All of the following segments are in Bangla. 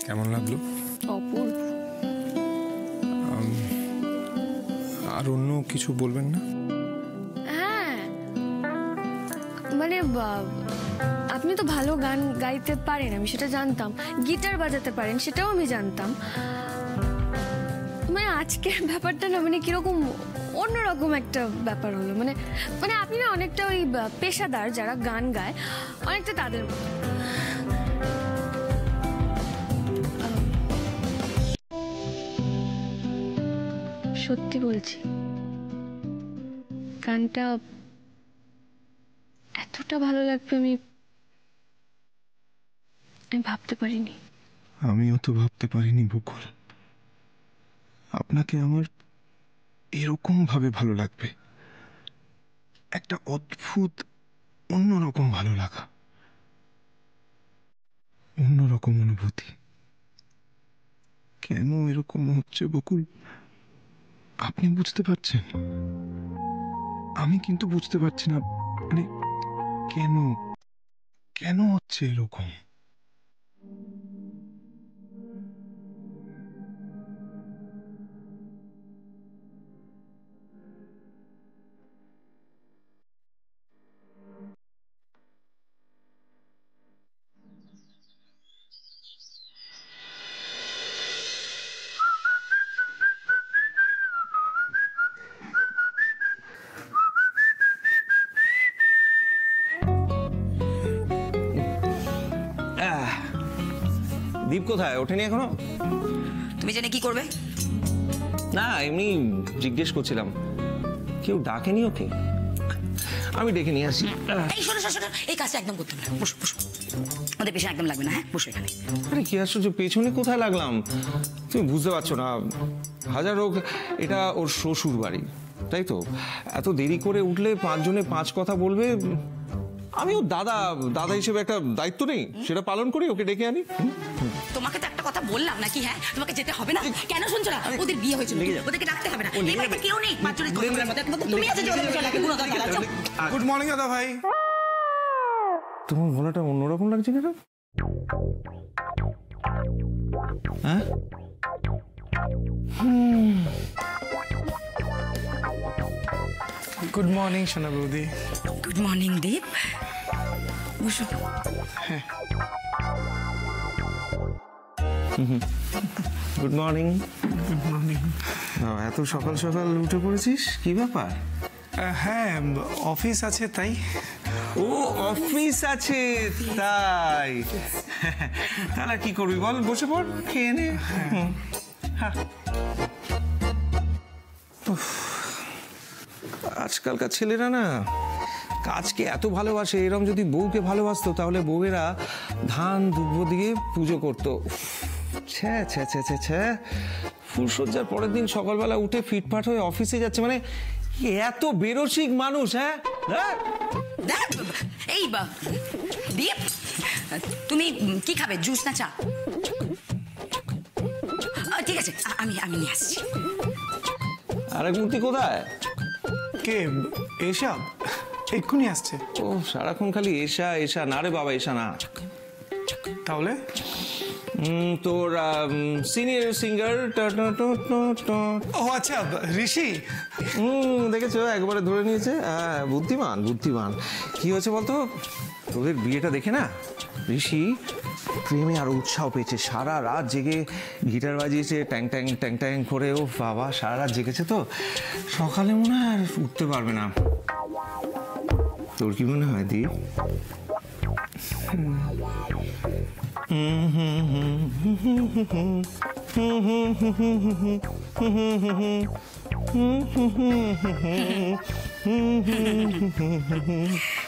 কেমন লাগলো? অপূর্ব। আর অন্য কিছু বলবেন না? হ্যাঁ, মানে আপনি তো ভালো গান গাইতে পারেন, আমি সেটা জানতাম। গিটার বাজাতে পারেন, সেটাও আমি জানতাম। মানে আজকের ব্যাপারটা না, মানে কিরকম অন্যরকম একটা ব্যাপার হলো। মানে মানে আপনি না অনেকটা ওই পেশাদার যারা গান গায়, অনেকটা তাদের মতো। সত্যি বলছি, গানটা এতটা ভালো লাগবে আমি ভাবতে পারিনি। আমিও তো ভাবতে পারিনি বকুল, আপনাকে আমার এরকম ভাবে ভালো লাগবে। একটা অদ্ভুত অন্যরকম ভালো লাগা, অন্যরকম অনুভূতি। কেন এরকম হচ্ছে বকুল আপনি বুঝতে পারছেন? আমি কিন্তু বুঝতে পারছি না। মানে কেন কেন হচ্ছে এরকম? দীপ কোথায়? ওঠেনি এখনো? তুমি জেনে কি করবে? না, এমনি জিজ্ঞেস করছিলাম। কেউ ডাকেনি ওকে? আমি ডেকে নিয়ে আসি। এই শোনো শোনো, এই কাজটা একদম করতে হবে না। বসো বসো, ওদের পেছনে একদম লাগবে না। হ্যাঁ, বসো এখানে। আরে কি আশ্চর্য, পেছনে কোথায় লাগলাম? তুমি বুঝতে পারছো না? হাজার হোক, এটা ওর শ্বশুর বাড়ি, তাই তো? এত দেরি করে উঠলে 5 জনে 5 কথা বলবে। আমি ওর দাদা দাদা হিসেবে একটা দায়িত্ব নেই, সেটা পালন করি, ওকে ডেকে আনি। তোমাকে তো একটা কথা বললাম নাকি? হ্যাঁ, তোমাকে যেতে হবে না। কেন শুনছো না? ওদের বিয়ে হয়েছিল, ওদেরকে ডাকতে হবে না। এই বাড়িতে কেউ নেই, 5 জনের কথা বলার মতো। তুমি আছো যে ওদের পেছনে লাগে। গুড মর্নিং দাদা ভাই। তোমার গলাটা অন্যরকম লাগছে কেন? হ্যাঁ, গুড মর্নিং সোনা বৌদি। গুড মর্নিং দীপ, বসো। Good morning. Good morning. এত সকাল সকাল উঠে পড়েছিস, কি ব্যাপার? হ্যাঁ, অফিস আছে তাই। ও, অফিস আছে তাই? তাহলে কি করবি বল, বসে পড়, খেয়ে নে। আজকালকার ছেলেরা না কাজকে এত ভালোবাসে। এরকম যদি বউকে ভালোবাসতো তাহলে বউয়েরা ধান দুব্ব দিয়ে পুজো করতো। ছ্যা ছ্যা ছ্যা ছ্যা ছ্যা, ফুলসজ্জার পরের দিন সকালবেলা উঠে ফিটফাট হয়ে অফিসে যাচ্ছে। মানে এত বেরসিক মানুষ। হ্যাঁ, এই দীপ, তুমি কি খাবে, জুস না চা? ঠিক আছে, আমি নিয়ে আসছি। আরেক মূর্তি কোথায়? কে? এসব এক্ষুনি আসছে। ও, সারাক্ষণ খালি এসা এসা। না রে বাবা, এসা না। তাহলে তোর সিনিয়র সিঙ্গার। ও আচ্ছা, ঋষি। দেখেছো, একবারে ধরে নিয়েছে। হ্যাঁ, বুদ্ধিমান বুদ্ধিমান। কি হয়েছে বলতো, তোদের বিয়েটা দেখে না ঋষি প্রেমে আরো উৎসাহ পেয়েছে। সারা রাত জেগে গিটার বাজিয়েছে, ট্যাং ট্যাং ট্যাং ট্যাং করে। ও বাবা, সারা রাত জেগেছে তো, সকালে মনে হয় আর উঠতে পারবে না। তোর কি মনে হয় দীপ?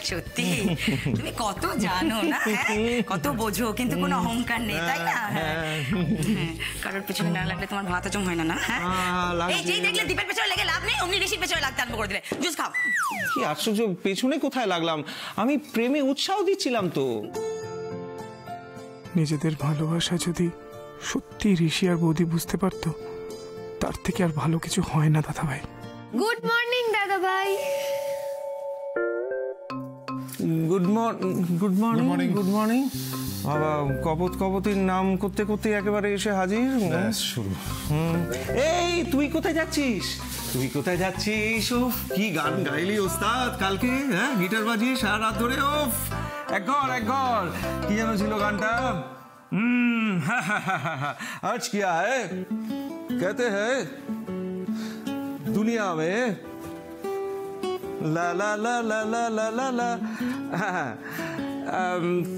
সত্যি তুমি কত জানো না, কত বোঝো, কিন্তু কোনো অহংকার নেই, তাই না? কারোর পেছনে না লাগলে তোমার ভাত হজম হয় না। না, এই যে দেখলে দীপের পেছনে লেগে লাভ নেই, অমনি ঋষির পেছনে লাগতে আরম্ভ করে দিলে। জুস খাও। কি আশ্চর্য, পেছনে কোথায় লাগলাম? আমি প্রেমে উৎসাহ দিচ্ছিলাম তো। নিজেদের ভালোবাসা যদি সত্যি ঋষি আর বৌদি বুঝতে পারতো, তার থেকে আর ভালো কিছু হয় না দাদা ভাই। গুড মর্নিং দাদা ভাই। Good morning. Good morning. Good morning. বাবা কপতির নাম করতে করতে একেবারে এসে হাজির। শুরু। এই তুই কোথায় যাচ্ছিস? তুই কোথায় যাচ্ছিস? ওফ কি গান গাইলি ওস্তাদ কালকে, হ্যাঁ গিটার বাজিয়ে সারা রাত ধরে। ওফ এক ঘর কি যেন ছিল গানটা? आज क्या है कहते हैं दुनिया में ला ला ला ला ला ला ला ला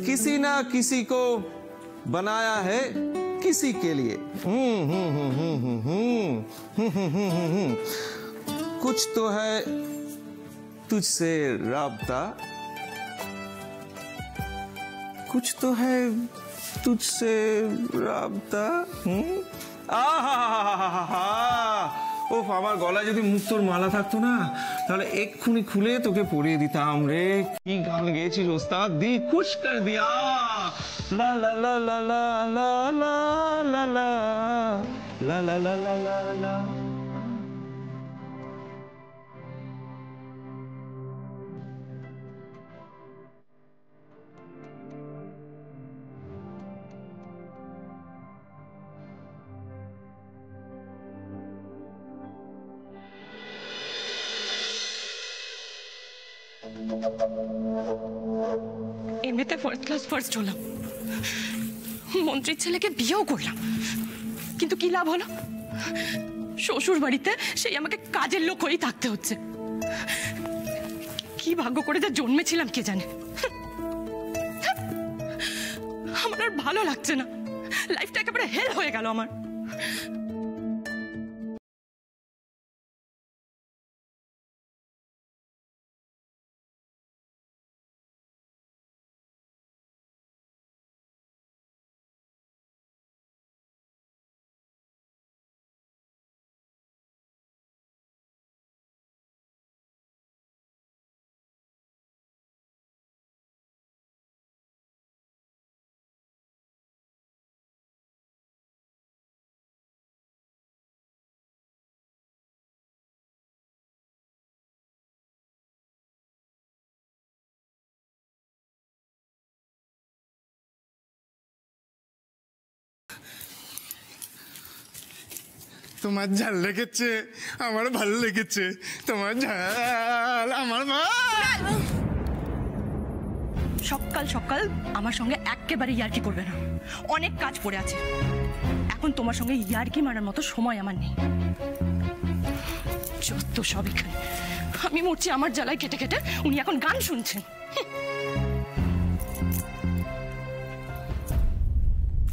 किसी ना किसी को बनाया है किसी के लिए। कुछ तो है तुझसे राब्ता, कुछ तो है तुझसे राब्ता। ওফ আমার গলায় যদি মুক্তোর মালা থাকতো না তাহলে এক্ষুনি খুলে তোকে পরিয়ে দিতাম রে। কি গান গেয়েছিস ওস্তাদ, দি খুশ কর দিয়া। লা লা লা লা লা লা লা লা লা লা লা লা লা লা লা। এমনিতে ফার্স্ট ক্লাস ফার্স্ট হলাম, মন্ত্রীর ছেলেকে বিয়েও করলাম, কিন্তু কি লাভ হলো? শ্বশুর বাড়িতে সেই আমাকে কাজের লোক হয়েই থাকতে হচ্ছে। কি ভাগ্য করে যা জন্মেছিলাম কে জানে। আমার আর ভালো লাগছে না, লাইফটা একেবারে হেল হয়ে গেল আমার। তোমার ঝাল লেগেছে, আমার ভালো লেগেছে। তোমার ঝাল আমার সকাল সকাল আমার সঙ্গে একেবারে ইয়ার্কি করবে না, অনেক কাজ পড়ে আছে। এখন তোমার সঙ্গে ইয়ার্কি মারার মতো সময় আমার নেই। যত সব এখানে, আমি মরছি আমার জ্বালায় কেটে কেটে, উনি এখন গান শুনছেন।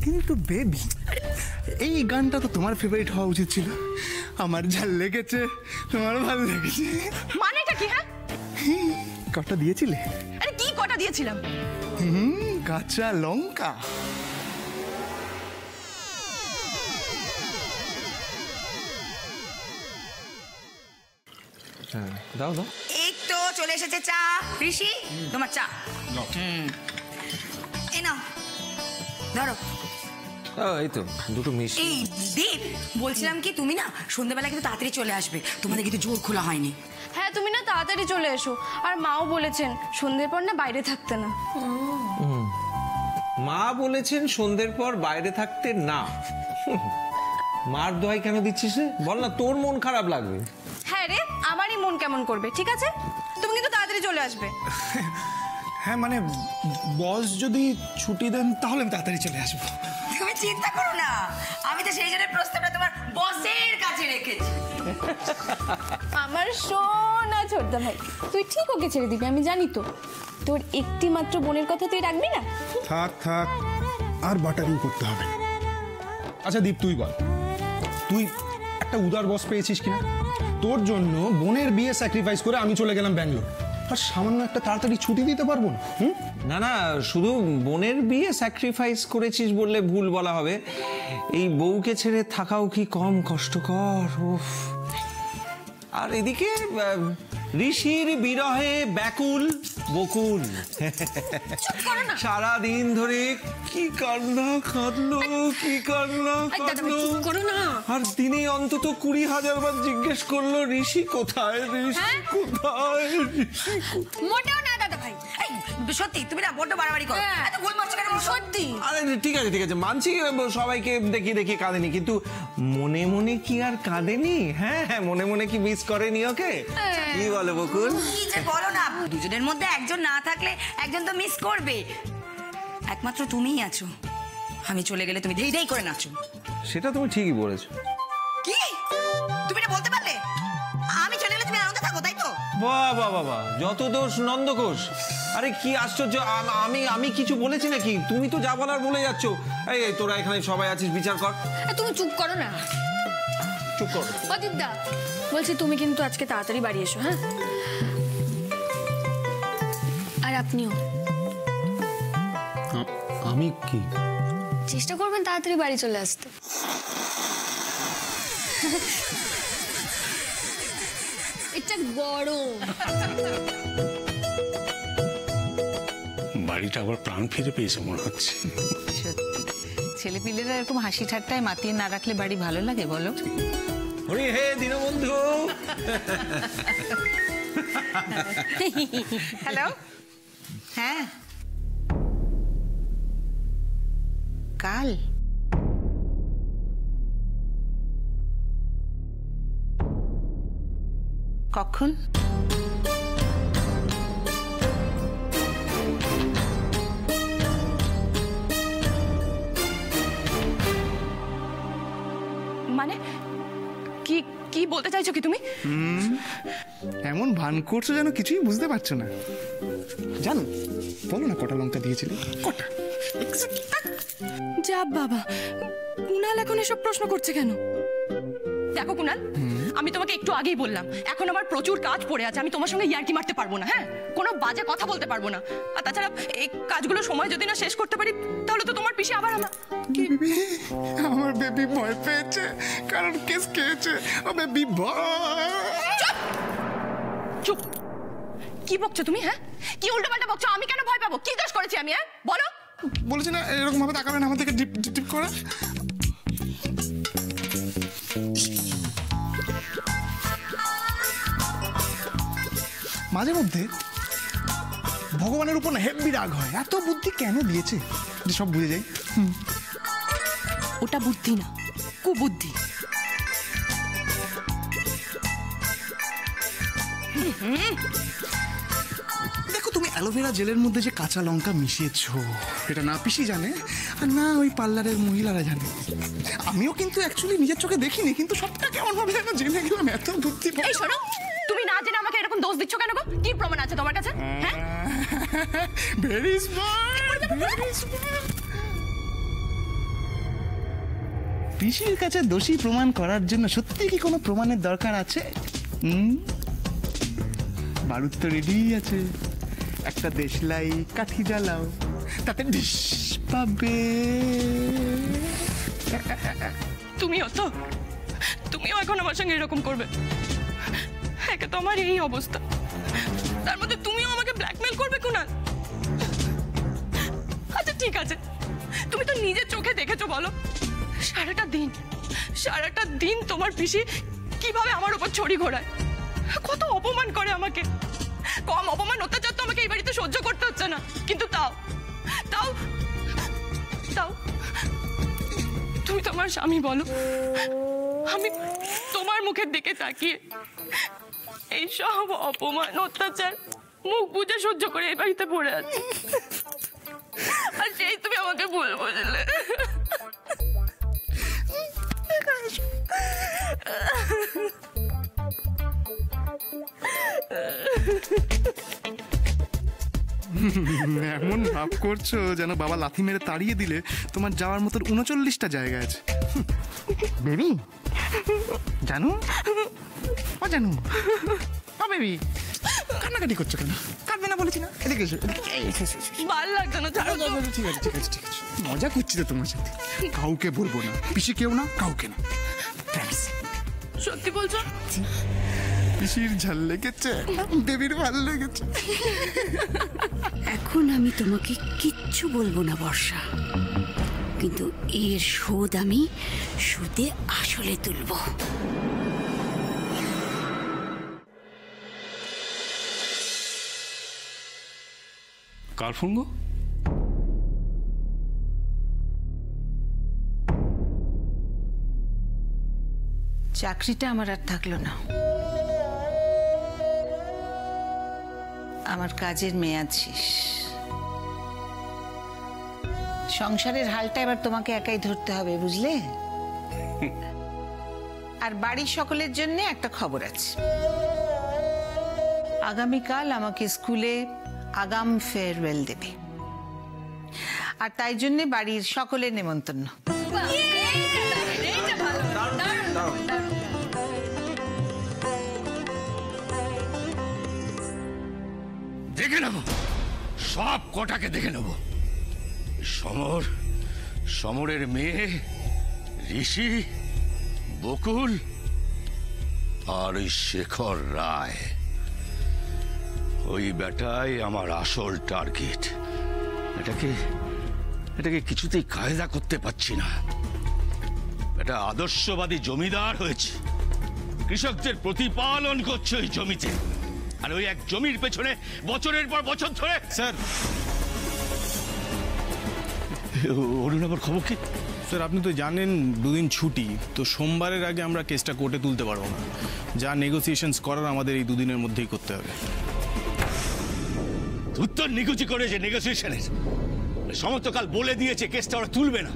কিন্তু বেবি, এই গানটা তো তোমার ফেভারিট হওয়া উচিত ছিল। আমার ঝাল লেগেছে, তোমার ভালো লেগেছে। মানেটা কি? হ্যাঁ, কটা দিয়েছিলে? আরে কি কটা দিয়েছিলাম? কাঁচা লঙ্কা। হ্যাঁ দাও দাও। এই তো চলে এসেছে চা। ঋষি তোমার চা। এই নাও ধরো। এই তো দুটো মিষ্টি। এই দীপ, বলছিলাম কি তুমি না সন্ধ্যাবেলা কিন্তু তাড়াতাড়ি চলে আসবে, তোমাদের কিন্তু জোর খোলা হয়নি। হ্যাঁ তুমি না তাড়াতাড়ি চলে এসো। আর মাও বলেছেন সন্ধ্যের পর না বাইরে থাকতে না। মা বলেছেন সন্ধ্যের পর বাইরে থাকতে না। মার দোহাই কেন দিচ্ছিস রে? বল না, তোর মন খারাপ লাগবে। হ্যাঁ রে, আমারই মন কেমন করবে। ঠিক আছে, তুমি কিন্তু তাড়াতাড়ি চলে আসবে। হ্যাঁ মানে বস যদি ছুটি দেন তাহলে আমি তাড়াতাড়ি চলে আসবো। তুমি চিন্তা করো না, আমি তো সেই জন্য প্রস্তাবটা তোমার বসের কাছে রেখেছি। আমার সোনা ছোটদা ভাই, তুই ঠিক ওকে ছেড়ে দিবি, আমি জানি তো। তোর একটি মাত্র বোনের কথা তুই রাখবি না। থাক থাক, আর বাটারিং করতে হবে। আচ্ছা দীপ, তুই বল, তুই একটা উদার বস পেয়েছিস কিনা? তোর জন্য বোনের বিয়ে স্যাক্রিফাইস করে আমি চলে গেলাম ব্যাঙ্গালোর, আর সামান্য একটা তাড়াতাড়ি ছুটি দিতে পারবো না? না না, শুধু বোনের বিয়ে স্যাক্রিফাইস করেছিস বললে ভুল বলা হবে। এই বউকে ছেড়ে থাকাও কি কম কষ্টকর? উফ। আর এদিকে ঋষির বিরহে ব্যাকুল বকুল সারা দিন ধরে কি কান্না কাঁদলো, কি কান্না কাঁদলো। আর দিনে অন্তত 20,000 বার জিজ্ঞেস করলো, ঋষি কোথায়, ঋষি কোথায়। মোটেও না দাদা ভাই, এই সত্যি তুমি না বড্ড বাড়াবাড়ি করো। এত গোল মারছো কেন? সত্যি আরে ঠিক আছে মানছি সবাইকে দেখিয়ে দেখিয়ে কাঁদেনি, কিন্তু মনে মনে কি আর কাঁদেনি? হ্যাঁ মনে মনে কি মিস করেনি ওকে? কি বলে বকুল? কি যে বলো না, দুজনের মধ্যে একজন না থাকলে একজন তো মিস করবে। একমাত্র তুমিই আছো, আমি চলে গেলে তুমি ধেই করে নাচো। সেটা তুমি ঠিকই বলেছো। কি তুমি না বলতে পারলে আমি চলে গেলে তুমি আনন্দে থাকো, তাই তো? বাবা যত দোষ নন্দঘোষ। আরে কি আশ্চর্য, আমি কিছু বলেছি নাকি? তুমি তো যা বলার বলে যাচ্ছ। এই তোরা এখানে সবাই আছিস, বিচার কর। তুমি চুপ করো না। চুপ কর। অদিতদা বলছি তুমি কিন্তু আজকে তাড়াতাড়ি বাড়ি এসো। হ্যাঁ আর আপনিও আমি কি চেষ্টা করবেন তাড়াতাড়ি বাড়ি চলে আসতে। এটা গরম। বাড়িটা আবার প্রাণ ফিরে পেয়েছে মনে হচ্ছে। সত্যি ছেলেপিলেরা এরকম হাসি ঠাট্টায় মাতিয়ে না রাখলে বাড়ি ভালো লাগে বলো? হরি হে দীনবন্ধু। হ্যালো, হ্যাঁ কাল কখন? মানে কি কি বলতে চাইছো কি তুমি? এমন ভান করছো যেন কিছুই বুঝতে পারছো না। জানো, বলো না কটা লঙ্কা দিয়েছিলে? কটা? যা বাবা, কুনাল এখন এসব প্রশ্ন করছে কেন? দেখো কুনাল, আমি তোমাকে একটু আগেই বললাম এখন আমার প্রচুর কাজ পড়ে আছে, আমি তোমার সঙ্গে ইয়ার্কি মারতে পারবো না। হ্যাঁ, কোনো বাজে কথা বলতে পারবো না। আর তাছাড়া এই কাজগুলো সময় যদি না শেষ করতে পারি তাহলে তো তোমার পিছে আবার আমার বেবি ভয় পেয়েছে, কারণ কেস খেয়েছে। ও বেবি ভয়। চুপ। কি বকছো তুমি? হ্যাঁ, কি উল্টোপাল্টা বকছো? আমি কেন ভয় পাবো? কি দোষ করেছি আমি? হ্যাঁ বলো। বলেছি না এরকম ভাবে তাকাবেন আমার থেকে ডিপ ডিপ করে। মাঝে মধ্যে ভগবানের উপর না হেব্বি রাগ হয়। এত বুদ্ধি কেন দিয়েছে যে সব বুঝে যাই। ওটা বুদ্ধি না, কুবুদ্ধি। দেখো তুমি অ্যালোভেরা জেলের মধ্যে যে কাঁচা লঙ্কা মিশিয়েছো, এটা না পিসি জানে আর না ওই পার্লারের মহিলারা জানে। আমিও কিন্তু অ্যাকচুয়ালি নিজের চোখে দেখিনি, কিন্তু সবটা কেমন ভাবে যেন জেনে গেলাম। এত বুদ্ধি। এই শোনো, তুমি না জেনে আমাকে এরকম দোষ দিচ্ছ কেন গো? কি প্রমাণ আছে তোমার কাছে? হ্যাঁ, ভেরি স্মার্ট, ভেরি স্মার্ট। পিসির কাছে দোষী প্রমাণ করার জন্য সত্যি কি কোনো প্রমাণের দরকার আছে? বারুদ তো রেডি আছে। একটা দেশলাই কাঠি জ্বালাও, তাতে ডিশ পাবে। তুমিও এখন আমার সঙ্গে এরকম করবে? একে তো আমার এই অবস্থা, তার মধ্যে তুমিও আমাকে ব্ল্যাকমেল করবে কুনাল? আচ্ছা ঠিক আছে, তুমি তো নিজের চোখে দেখেছো, বলো সারাটা দিন তোমার পিসি কিভাবে আমার উপর ছড়ি ঘোরায়, কত অপমান করে আমাকে। কম অপমান অত্যাচার তো আমাকে এই বাড়িতে সহ্য করতে হচ্ছে না, কিন্তু তাও তুমি তোমার স্বামী বলো, আমি তোমার মুখের দিকে তাকিয়ে এই সব অপমান অত্যাচার মুখ বুঝে সহ্য করে এই বাড়িতে পড়ে আছি, আর সেই তুমি আমাকে ভুল বুঝলে। এমন ভাব করছো যেন বাবা লাথি মেরে তাড়িয়ে দিলে তোমার যাওয়ার মতো 39টা জায়গা আছে। বেবি জানু, ও জানু, ও বেবি কান্নাকাটি করছো কেন? কাঁদবে না বলেছি না? এদিকে এসো। ভাল লাগছে না, ছাড়ো তো। ঠিক আছে মজা করছি তো তোমার সাথে। কাউকে বলবো না, পিসি কেউ না, কাউকে না। সত্যি বলছো? পিসির ঝাল লেগেছে, বেবির ভাল লেগেছে। এখন আমি তোমাকে কিচ্ছু বলবো না বর্ষা, কিন্তু এর শোধ আমি সুদে আসলে তুলবো। কার ফোন গো? চাকরিটা আমার আর থাকলো না, আমার কাজের মেয়াদ শেষ। সংসারের হালটা এবার তোমাকে একাই ধরতে হবে, বুঝলে? আর বাড়ির সকলের জন্য একটা খবর আছে, আগামীকাল আমাকে স্কুলে আগাম ফেয়ারওয়েল দেবে, আর তাই জন্য বাড়ির সকলের নেমন্তন্ন। দেখে নেব, সব কটাকে দেখে নেব। সমরের মেয়ে ঋষি, বকুল আর ওই শেখর রায়, ওই বেটাই আমার আসল টার্গেট। এটাকে কিছুতেই কায়দা করতে পারছি না। এটা আদর্শবাদী জমিদার হয়েছে, কৃষকদের প্রতিপালন করছে ওই জমিতে, আর ওই এক জমির পেছনে বছরের পর বছর ধরে। স্যার, অরুণ, আমার খবর কি? স্যার আপনি তো জানেন দুদিন ছুটি, তো সোমবারের আগে আমরা কেসটা কোর্টে তুলতে পারবো না। যা নেগোসিয়েশনস করার আমাদের এই দুদিনের মধ্যেই করতে হবে। উত্তর নিকুচি করেছে নেগোসিয়েশনের, সমস্তকাল বলে দিয়েছে কেসটা ওরা তুলবে না,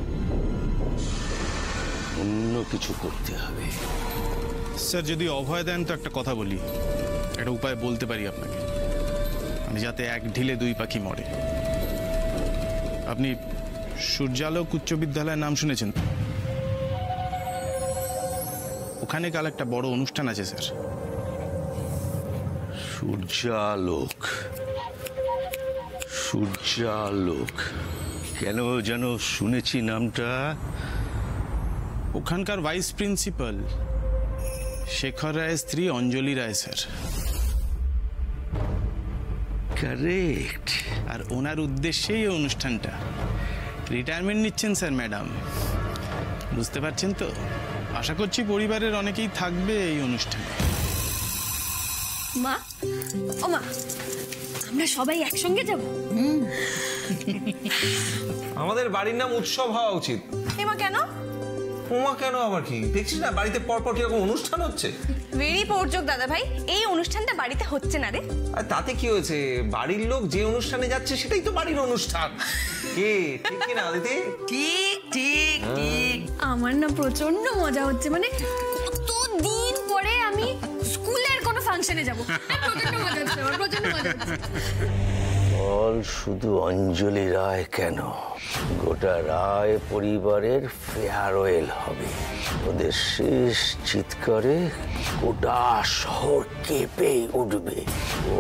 অন্য কিছু করতে হবে। স্যার যদি অভয় দেন তো একটা কথা বলি, একটা উপায় বলতে পারি আপনাকে, মানে যাতে এক ঢিলে দুই পাখি মরে। আপনি সূর্যালোক উচ্চ বিদ্যালয়ের নাম শুনেছেন? ওখানে কাল একটা বড় অনুষ্ঠান আছে স্যার। সূর্যালোক, সূর্যালোক, কেন যেন শুনেছি নামটা। ওখানকার ভাইস প্রিন্সিপাল শেখর রায়ের স্ত্রী অঞ্জলি রায় স্যার। কারেক্ট। আর ওনার উদ্দেশ্যেই এই অনুষ্ঠানটা। রিটায়ারমেন্ট নিচ্ছেন স্যার ম্যাডাম, বুঝতে পারছেন তো? আশা করছি পরিবারের অনেকেই থাকবে এই অনুষ্ঠানে। মা, ও মা, আমরা সবাই একসঙ্গে যাব? আমাদের বাড়ির নাম উৎসব হওয়া উচিত। এমা কেন? ওমা কেন আবার কি? দেখছিস না বাড়িতে পরপর কিরকম অনুষ্ঠান হচ্ছে। ভেরি পৌরযোগ দাদা ভাই, এই অনুষ্ঠানটা বাড়িতে হচ্ছে না রে। আর তাতে কি হয়েছে? বাড়ির লোক যে অনুষ্ঠানে যাচ্ছে সেটাই তো বাড়ির অনুষ্ঠান। কে ঠিক কি না দিদি? ঠিক ঠিক ঠিক। আমার না প্রচন্ড মজা হচ্ছে, মানে কতদিন পরে আমি স্কুলের কোনো ফাংশনে যাব। প্রচন্ড মজা হচ্ছে, আমার প্রচন্ড মজা হচ্ছে। বল, শুধু অঞ্জলি রায় কেন, গোটা রায় পরিবারের ফেয়ারওয়েল হবে। ওদের শেষ চিৎকারে গোটা শহর কেঁপে উঠবে।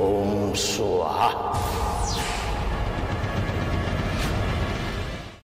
ওম সোহা।